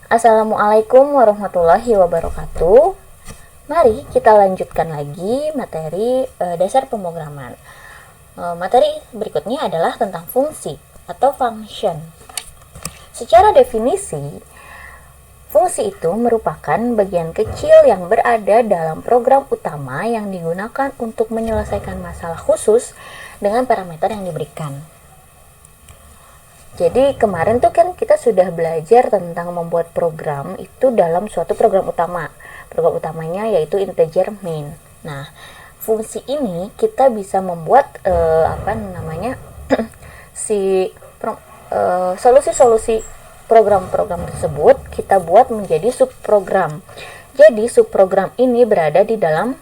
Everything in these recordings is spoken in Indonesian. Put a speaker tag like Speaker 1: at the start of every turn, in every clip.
Speaker 1: Assalamualaikum warahmatullahi wabarakatuh. Mari kita lanjutkan lagi materi dasar pemrograman. Materi berikutnya adalah tentang fungsi atau function. Secara definisi, fungsi itu merupakan bagian kecil yang berada dalam program utama yang digunakan untuk menyelesaikan masalah khusus dengan parameter yang diberikan. Jadi kemarin tuh kan kita sudah belajar tentang membuat program itu dalam suatu program utama. Program utamanya yaitu integer main. Nah, fungsi ini kita bisa membuat solusi-solusi program-program tersebut kita buat menjadi subprogram. Jadi subprogram ini berada di dalam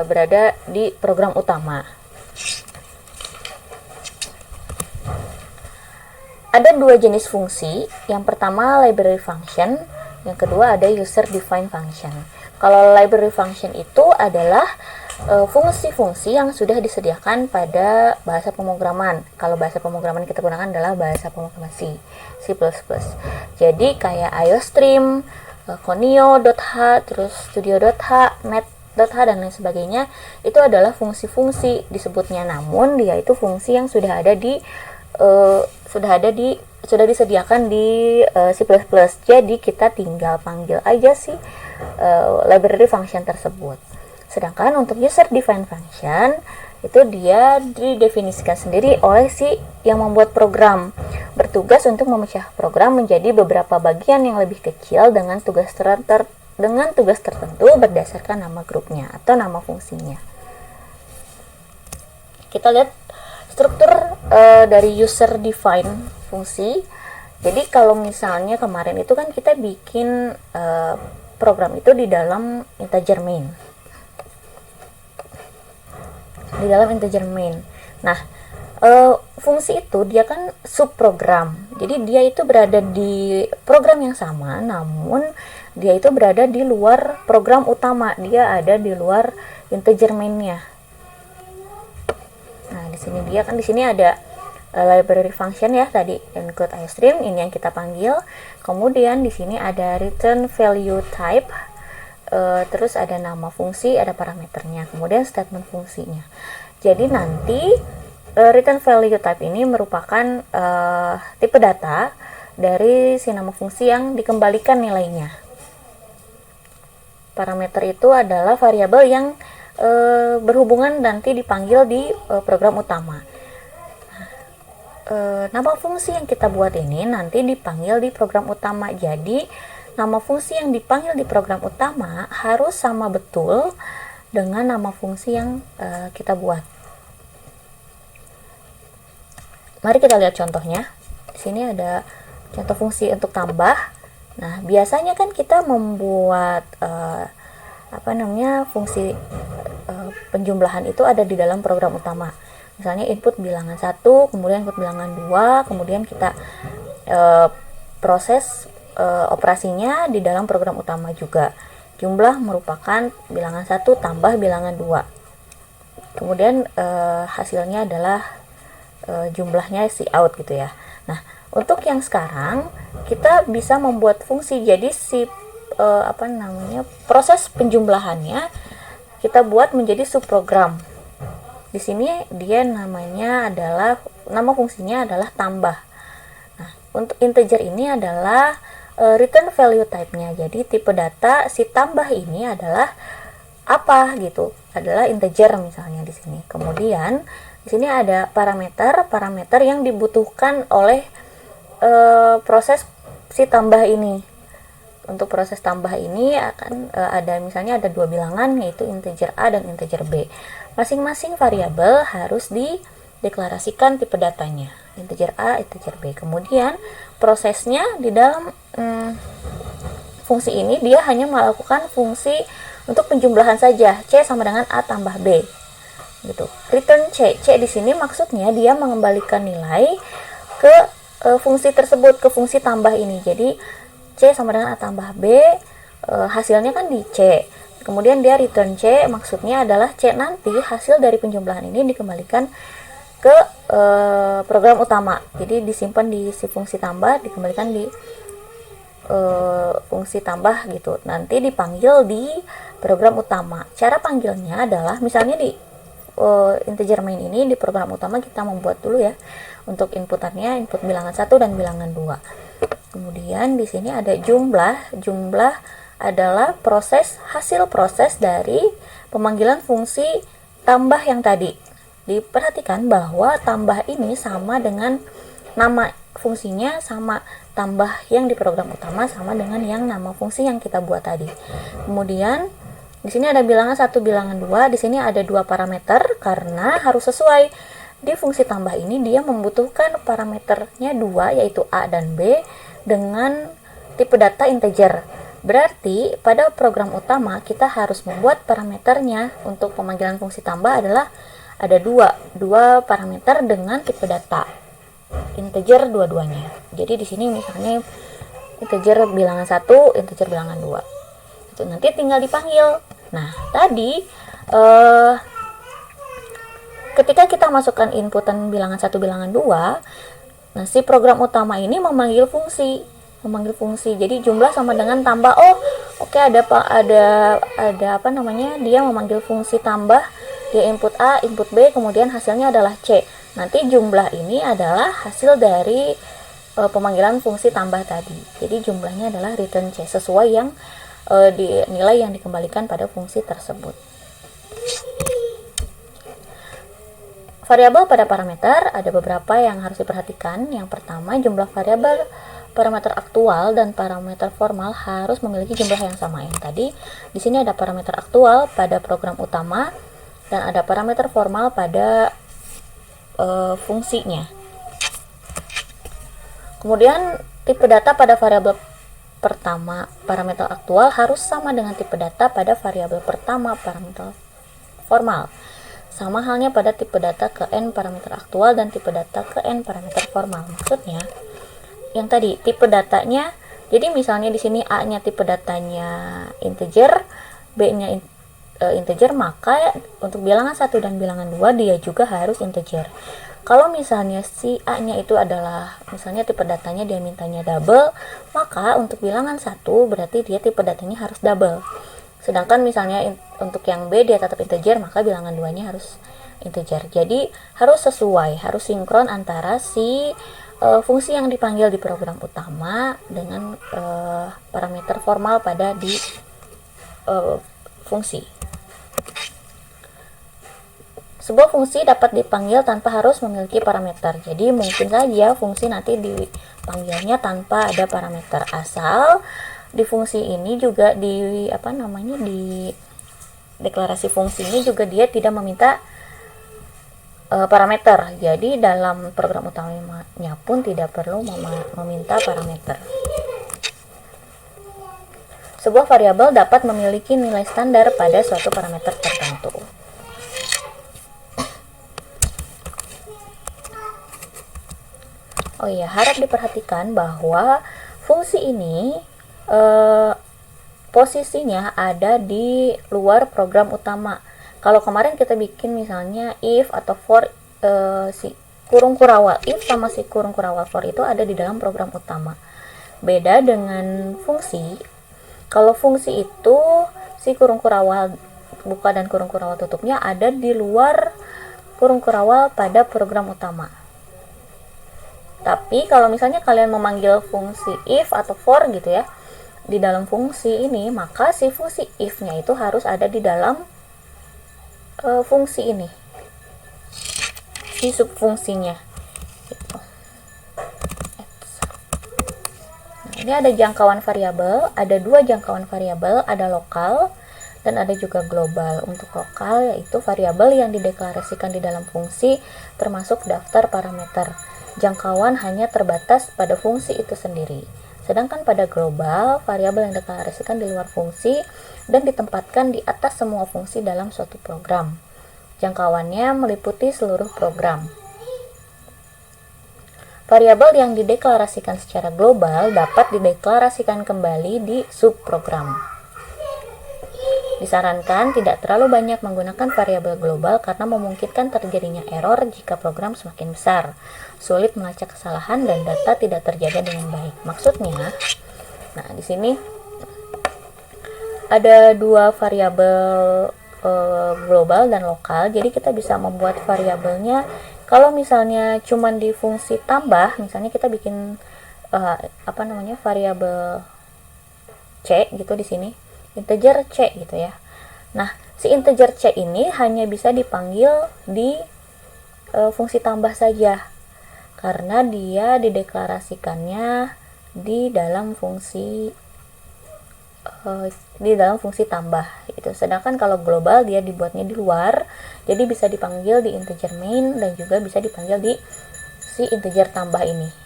Speaker 1: berada di program utama. Ada dua jenis fungsi. Yang pertama library function, yang kedua ada user defined function. Kalau library function itu adalah fungsi-fungsi yang sudah disediakan pada bahasa pemrograman. Kalau bahasa pemrograman kita gunakan adalah bahasa pemrograman C++. Jadi kayak IOStream, Conio.h, terus Studio.h, Net.h dan lain sebagainya, itu adalah fungsi-fungsi disebutnya, namun dia itu fungsi yang sudah disediakan di C++. Jadi kita tinggal panggil aja si library function tersebut. Sedangkan untuk user defined function itu dia didefinisikan sendiri oleh si yang membuat program, bertugas untuk memecah program menjadi beberapa bagian yang lebih kecil dengan tugas tertentu berdasarkan nama grupnya atau nama fungsinya. Kita lihat struktur dari user define fungsi. Jadi kalau misalnya kemarin itu kan kita bikin program itu di dalam integer main. Nah, fungsi itu dia kan subprogram. Jadi dia itu berada di program yang sama, namun dia itu berada di luar program utama. Dia ada di luar integer main-nya. Nah, di sini ada library function ya, tadi include IOStream, ini yang kita panggil. Kemudian di sini ada return value type, terus ada nama fungsi, ada parameternya, kemudian statement fungsinya. Jadi nanti return value type ini merupakan tipe data dari si nama fungsi yang dikembalikan nilainya. Parameter itu adalah variabel yang berhubungan nanti dipanggil di program utama. Nama fungsi yang kita buat ini nanti dipanggil di program utama. Jadi nama fungsi yang dipanggil di program utama harus sama betul dengan nama fungsi yang kita buat. Mari kita lihat contohnya. Di sini ada contoh fungsi untuk tambah. Nah, biasanya kan kita membuat fungsi penjumlahan itu ada di dalam program utama. Misalnya input bilangan 1, kemudian input bilangan 2, kemudian kita proses operasinya di dalam program utama juga. Jumlah merupakan bilangan 1 tambah bilangan 2. Kemudian hasilnya adalah jumlahnya si out gitu ya. Nah, untuk yang sekarang kita bisa membuat fungsi, jadi si proses penjumlahannya kita buat menjadi subprogram. Di sini dia nama fungsinya adalah tambah. Nah, untuk integer ini adalah return value type-nya. Jadi tipe data si tambah ini adalah apa gitu? Adalah integer misalnya di sini. Kemudian di sini ada parameter yang dibutuhkan oleh proses si tambah ini. Untuk proses tambah ini akan ada dua bilangan, yaitu integer A dan integer B. Masing-masing variabel harus dideklarasikan tipe datanya, integer A, integer B. Kemudian prosesnya di dalam fungsi ini dia hanya melakukan fungsi untuk penjumlahan saja, C sama dengan A tambah B. Gitu. Return C di sini maksudnya dia mengembalikan nilai ke fungsi tersebut, ke fungsi tambah ini. Jadi C sama dengan A tambah B, hasilnya kan di C. Kemudian dia return C, maksudnya adalah C nanti hasil dari penjumlahan ini dikembalikan ke program utama. Jadi disimpan di si fungsi tambah, dikembalikan di fungsi tambah gitu. Nanti dipanggil di program utama. Cara panggilnya adalah misalnya di integer main ini, di program utama kita membuat dulu ya untuk inputannya, input bilangan 1 dan bilangan 2. Kemudian di sini ada jumlah. Jumlah adalah hasil proses dari pemanggilan fungsi tambah yang tadi. Diperhatikan bahwa tambah ini sama dengan nama fungsinya, sama tambah yang di program utama sama dengan yang nama fungsi yang kita buat tadi. Kemudian di sini ada bilangan 1, bilangan 2. Di sini ada 2 parameter karena harus sesuai. Di fungsi tambah ini dia membutuhkan parameternya 2, yaitu A dan B dengan tipe data integer. Berarti pada program utama kita harus membuat parameternya untuk pemanggilan fungsi tambah adalah ada dua parameter dengan tipe data integer dua-duanya. Jadi di sini misalnya integer bilangan 1, integer bilangan 2. Itu nanti tinggal dipanggil. Nah, tadi ketika kita masukkan inputan bilangan 1, bilangan 2, nah si program utama ini memanggil fungsi. Jadi jumlah sama dengan tambah. Oke, ada apa namanya? Dia memanggil fungsi tambah, dia input A, input B, kemudian hasilnya adalah C. Nanti jumlah ini adalah hasil dari pemanggilan fungsi tambah tadi. Jadi jumlahnya adalah return C sesuai yang nilai yang dikembalikan pada fungsi tersebut. Variabel pada parameter ada beberapa yang harus diperhatikan. Yang pertama, jumlah variabel parameter aktual dan parameter formal harus memiliki jumlah yang sama. Yang tadi di sini ada parameter aktual pada program utama dan ada parameter formal pada fungsinya. Kemudian tipe data pada variabel pertama parameter aktual harus sama dengan tipe data pada variabel pertama parameter formal. Sama halnya pada tipe data ke n parameter aktual dan tipe data ke n parameter formal. Maksudnya yang tadi tipe datanya, jadi misalnya di sini A-nya tipe datanya integer, B-nya integer, maka untuk bilangan 1 dan bilangan 2 dia juga harus integer. Kalau misalnya si A-nya itu adalah misalnya tipe datanya dia mintanya double, maka untuk bilangan 1 berarti dia tipe datanya harus double. Sedangkan misalnya untuk yang B dia tetap integer, maka bilangan 2-nya harus integer. Jadi harus sesuai, harus sinkron antara si fungsi yang dipanggil di program utama dengan parameter formal pada di fungsi. Sebuah fungsi dapat dipanggil tanpa harus memiliki parameter. Jadi mungkin saja fungsi nanti dipanggilnya tanpa ada parameter, asal di fungsi ini juga di deklarasi fungsi ini juga dia tidak meminta parameter. Jadi dalam program utamanya pun tidak perlu meminta parameter. Sebuah variabel dapat memiliki nilai standar pada suatu parameter tertentu. Oh iya, harap diperhatikan bahwa fungsi ini posisinya ada di luar program utama. Kalau kemarin kita bikin misalnya if atau for, si kurung kurawal if sama si kurung kurawal for itu ada di dalam program utama. Beda dengan fungsi. Kalau fungsi itu si kurung kurawal buka dan kurung kurawal tutupnya ada di luar kurung kurawal pada program utama. Tapi kalau misalnya kalian memanggil fungsi if atau for gitu ya, di dalam fungsi ini, maka si fungsi if-nya itu harus ada di dalam fungsi ini, si subfungsinya gitu. Nah, ini ada jangkauan variabel, ada 2 jangkauan variabel, ada lokal dan ada juga global. Untuk lokal yaitu variabel yang dideklarasikan di dalam fungsi termasuk daftar parameter. Jangkauan hanya terbatas pada fungsi itu sendiri. Sedangkan pada global, variabel yang dideklarasikan di luar fungsi dan ditempatkan di atas semua fungsi dalam suatu program. Jangkauannya meliputi seluruh program. Variabel yang dideklarasikan secara global dapat dideklarasikan kembali di subprogram. Disarankan tidak terlalu banyak menggunakan variabel global karena memungkinkan terjadinya error jika program semakin besar, sulit melacak kesalahan, dan data tidak terjaga dengan baik. Maksudnya, nah di sini ada dua variabel global dan lokal, jadi kita bisa membuat variabelnya. Kalau misalnya cuman di fungsi tambah, misalnya kita bikin variabel c gitu di sini, integer c gitu ya. Nah, si integer c ini hanya bisa dipanggil di fungsi tambah saja, karena dia dideklarasikannya di dalam fungsi tambah itu. Sedangkan kalau global dia dibuatnya di luar, jadi bisa dipanggil di integer main dan juga bisa dipanggil di si integer tambah ini.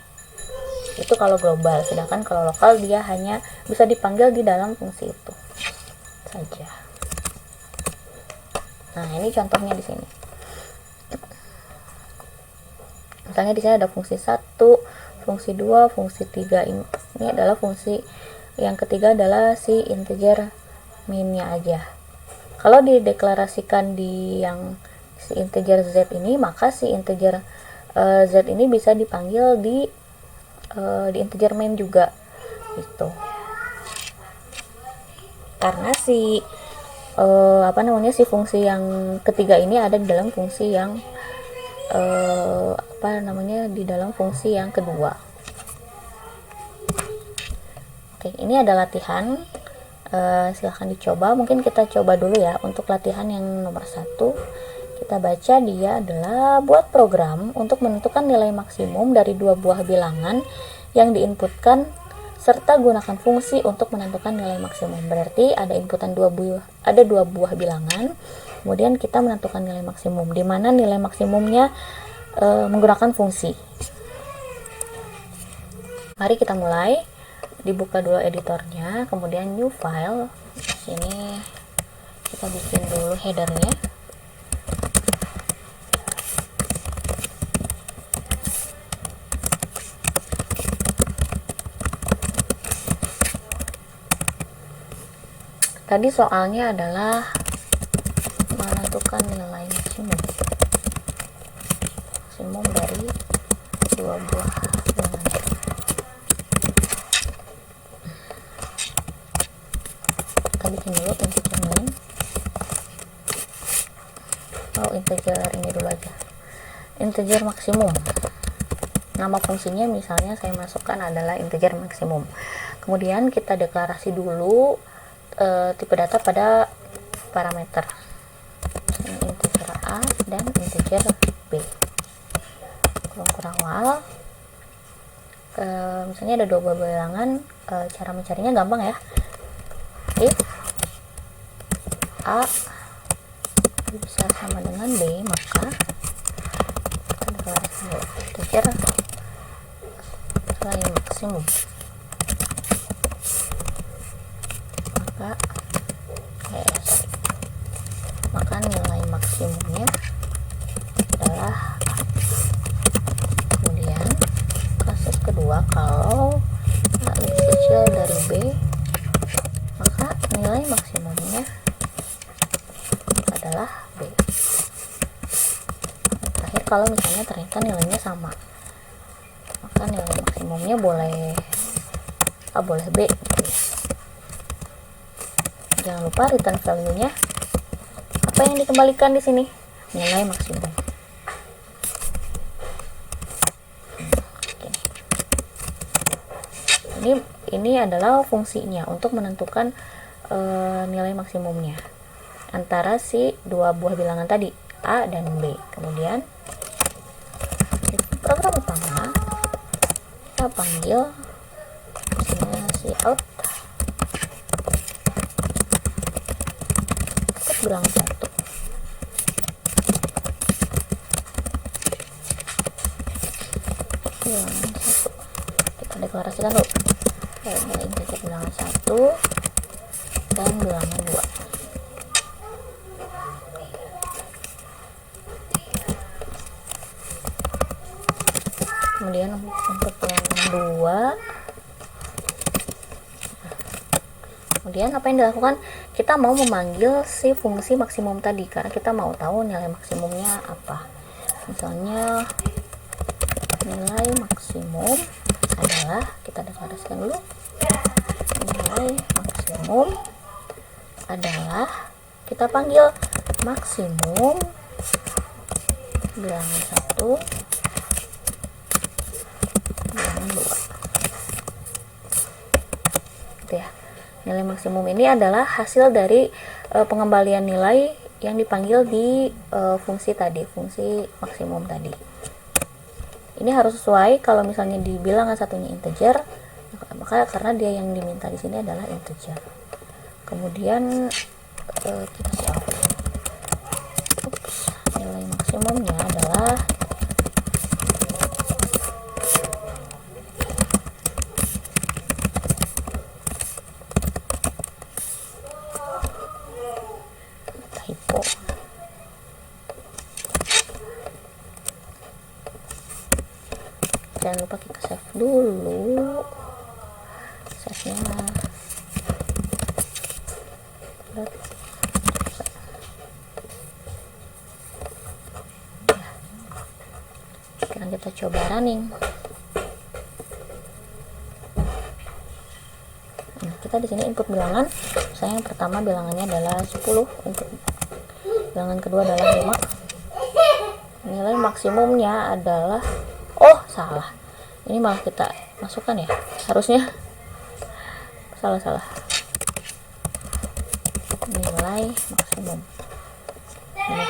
Speaker 1: Itu kalau global. Sedangkan kalau lokal dia hanya bisa dipanggil di dalam fungsi itu saja. Nah, ini contohnya di sini. Misalnya di sini ada fungsi 1, fungsi 2, fungsi 3. Ini adalah fungsi yang ketiga adalah si integer min-nya aja. Kalau dideklarasikan di yang si integer z ini, maka si integer z ini bisa dipanggil di integer main juga gitu. Karena si si fungsi yang ketiga ini ada di dalam fungsi yang di dalam fungsi yang kedua. Oke, ini ada latihan. Silahkan dicoba. Mungkin kita coba dulu ya untuk latihan yang nomor 1. Kita baca, dia adalah buat program untuk menentukan nilai maksimum dari dua buah bilangan yang diinputkan serta gunakan fungsi untuk menentukan nilai maksimum. Berarti ada inputan dua buah bilangan, kemudian kita menentukan nilai maksimum, di mana nilai maksimumnya menggunakan fungsi. Mari kita mulai. Dibuka dulu editornya, kemudian new file. Di sini kita bikin dulu headernya. Tadi soalnya adalah menentukan nilai maksimum dari dua buah bilangan. Kita bikin dulu integer main. Integer ini dulu aja. Integer maksimum. Nama fungsinya misalnya saya masukkan adalah integer maksimum. Kemudian kita deklarasi dulu tipe data pada parameter. Integer A dan integer B. Kurang awal. Misalnya ada dua buah bilangan, cara mencarinya gampang ya. If A bisa sama dengan B, maka kita deklarasi integer nilai maksimum. Maka nilai maksimumnya adalah A. Kemudian kasus kedua, kalau A lebih kecil dari B, maka nilai maksimumnya adalah B. Dan terakhir, kalau misalnya ternyata nilainya sama, maka nilai maksimumnya boleh A boleh B gitu ya. Jangan lupa return value-nya apa yang dikembalikan di sini, nilai maksimum. Ini adalah fungsinya untuk menentukan nilai maksimumnya antara si dua buah bilangan tadi, A dan B. Kemudian di program utama kita panggil si out bilangan 1. Bilangan 1 kita deklarasikan dulu. Nilai integer bilangan 1 dan bilangan 2. Kemudian untuk bilangan 2 Kemudian apa yang dilakukan? Kita mau memanggil si fungsi maksimum tadi karena kita mau tahu nilai maksimumnya apa. Misalnya nilai maksimum adalah, kita deklarasikan dulu, nilai maksimum adalah, kita panggil maksimum bilangan 1 bilangan 2 gitu ya. Nilai maksimum ini adalah hasil dari pengembalian nilai yang dipanggil di fungsi tadi, fungsi maksimum tadi. Ini harus sesuai. Kalau misalnya di bilangan satunya integer, maka karena dia yang diminta di sini adalah integer. Kemudian kita save. Nilai maksimumnya adalah typo. Jangan lupa kita save dulu. Save-nya sekarang kita coba running. Nah, kita di sini input bilangan. Saya yang pertama bilangannya adalah 10, untuk bilangan kedua adalah 5. Nilai maksimumnya adalah, oh salah, ini malah kita masukkan ya, harusnya salah. Nilai maksimum ini.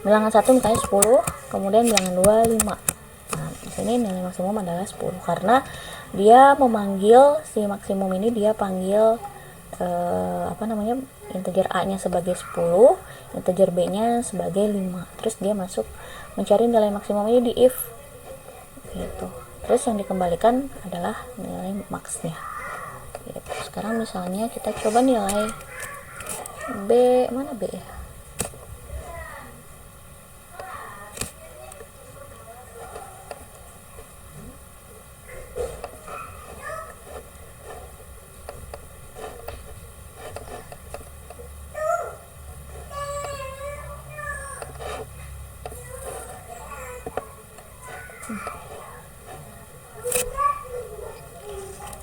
Speaker 1: Bilangan 1 misalnya 10, kemudian bilangan 2 5. Nah, di sini nilai maksimum adalah 10 karena dia memanggil si maksimum ini, dia panggil integer A-nya sebagai 10, integer B-nya sebagai 5. Terus dia masuk mencari nilai maksimum ini di if. Gitu. Terus yang dikembalikan adalah nilai max-nya. Gitu. Sekarang misalnya kita coba nilai B, mana B ya?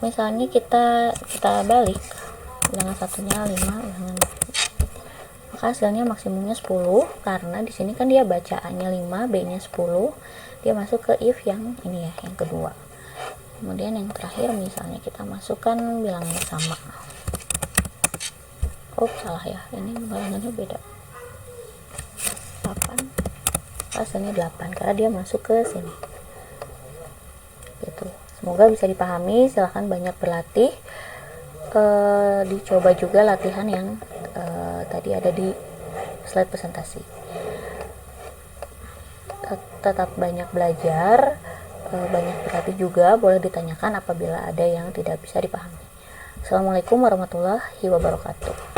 Speaker 1: Misalnya kita balik, bilangan satunya 5, bilangan, maka hasilnya maksimumnya 10 karena di sini kan dia bacaannya 5, B-nya 10, dia masuk ke if yang ini ya, yang kedua. Kemudian yang terakhir misalnya kita masukkan bilangan sama. Oh salah ya, ini bilangannya beda, 8, hasilnya 8 karena dia masuk ke sini. Gitu. Semoga bisa dipahami. Silahkan banyak berlatih, dicoba juga latihan yang tadi ada di slide presentasi. Tetap banyak belajar, banyak berlatih juga. Boleh ditanyakan apabila ada yang tidak bisa dipahami. Assalamualaikum warahmatullahi wabarakatuh.